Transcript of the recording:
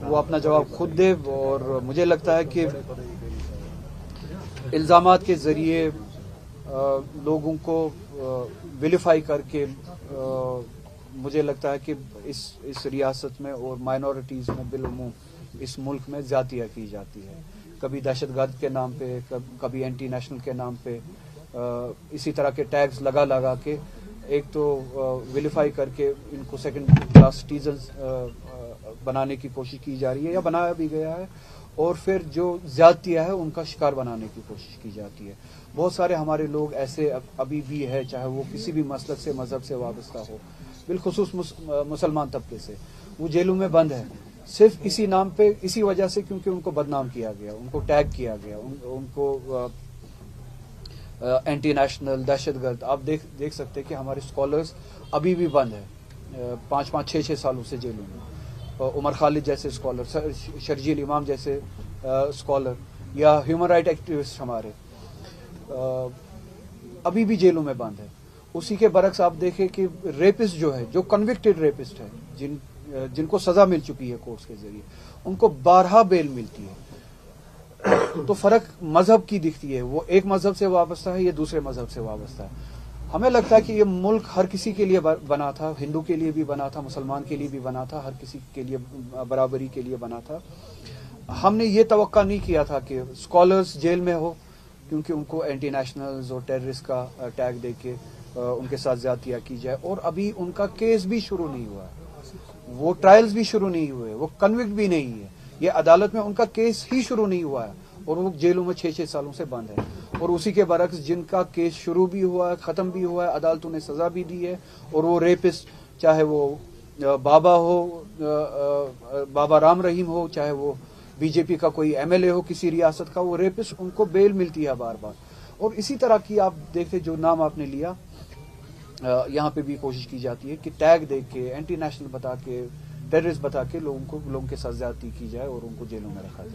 وہ اپنا جواب خود دے، اور مجھے لگتا ہے کہ الزامات کے ذریعے لوگوں کو ویلیفائی کر کے مجھے لگتا ہے کہ اس ریاست میں اور مائنورٹیز میں بالعموم اس ملک میں زیادتیاں کی جاتی ہے، کبھی دہشت گرد کے نام پہ، کبھی اینٹی نیشنل کے نام پہ، اسی طرح کے ٹیگز لگا کے ایک تو ویلیفائی کر کے ان کو سیکنڈ کلاس سٹیزنز بنانے کی کوشش کی جا رہی ہے یا بنایا بھی گیا ہے، اور پھر جو زیادتیاں ہے ان کا شکار بنانے کی کوشش کی جاتی ہے۔ بہت سارے ہمارے لوگ ایسے ابھی بھی ہے، چاہے وہ کسی بھی مسلک سے، مذہب سے وابستہ ہو، بالخصوص مسلمان طبقے سے، وہ جیلوں میں بند ہے صرف اسی نام پہ، اسی وجہ سے کیونکہ ان کو بدنام کیا گیا، ان کو ٹیگ کیا گیا، ان کو اینٹی نیشنل، دہشت گرد۔ آپ دیکھ سکتے کہ ہمارے اسکالرس ابھی بھی بند ہیں 5-5 6-6 سالوں سے جیلوں میں۔ عمر خالد جیسے اسکالر، شرجیل امام جیسے اسکالر، یا ہیومن رائٹ ایکٹیوسٹ ہمارے ابھی بھی جیلوں میں بند ہے۔ اسی کے برعکس آپ دیکھیں کہ ریپسٹ جو ہے، جو کنوکٹڈ ریپسٹ ہے، جن کو سزا مل چکی ہے کورٹس کے ذریعے، ان کو بارہا بیل ملتی ہے۔ تو فرق مذہب کی دکھتی ہے، وہ ایک مذہب سے وابستہ ہے، یہ دوسرے مذہب سے وابستہ ہے۔ ہمیں لگتا ہے کہ یہ ملک ہر کسی کے لیے بنا تھا، ہندو کے لیے بھی بنا تھا، مسلمان کے لیے بھی بنا تھا، ہر کسی کے لیے برابری کے لیے بنا تھا۔ ہم نے یہ توقع نہیں کیا تھا کہ اسکالرس جیل میں ہو کیونکہ ان کو اینٹی نیشنلز اور ٹیررسٹ کا ٹیگ دے کے ان کے ساتھ زیادتیاں کی جائے، اور ابھی ان کا کیس بھی شروع نہیں ہوا ہے، وہ ٹرائلز بھی شروع نہیں ہوئے، وہ کنوکٹ بھی نہیں ہے، یہ عدالت میں ان کا کیس ہی شروع نہیں ہوا ہے، اور وہ جیلوں میں 6-6 سالوں سے بند ہے۔ اور اسی کے برعکس جن کا کیس شروع بھی ہوا ہے، ختم بھی ہوا ہے، عدالتوں نے سزا بھی دی ہے، اور وہ ریپسٹ، چاہے وہ بابا ہو، بابا رام رحیم ہو، چاہے وہ بی جے پی کا کوئی MLA ہو کسی ریاست کا، وہ ریپسٹ ان کو بیل ملتی ہے بار بار۔ اور اسی طرح کی آپ دیکھتے جو نام آپ نے لیا، یہاں پہ بھی کوشش کی جاتی ہے کہ ٹیگ دے کے، اینٹی نیشنل بتا کے، ٹیررسٹ بتا کے لوگوں کے ساتھ زیادتی کی جائے اور ان کو جیلوں میں رکھا جائے۔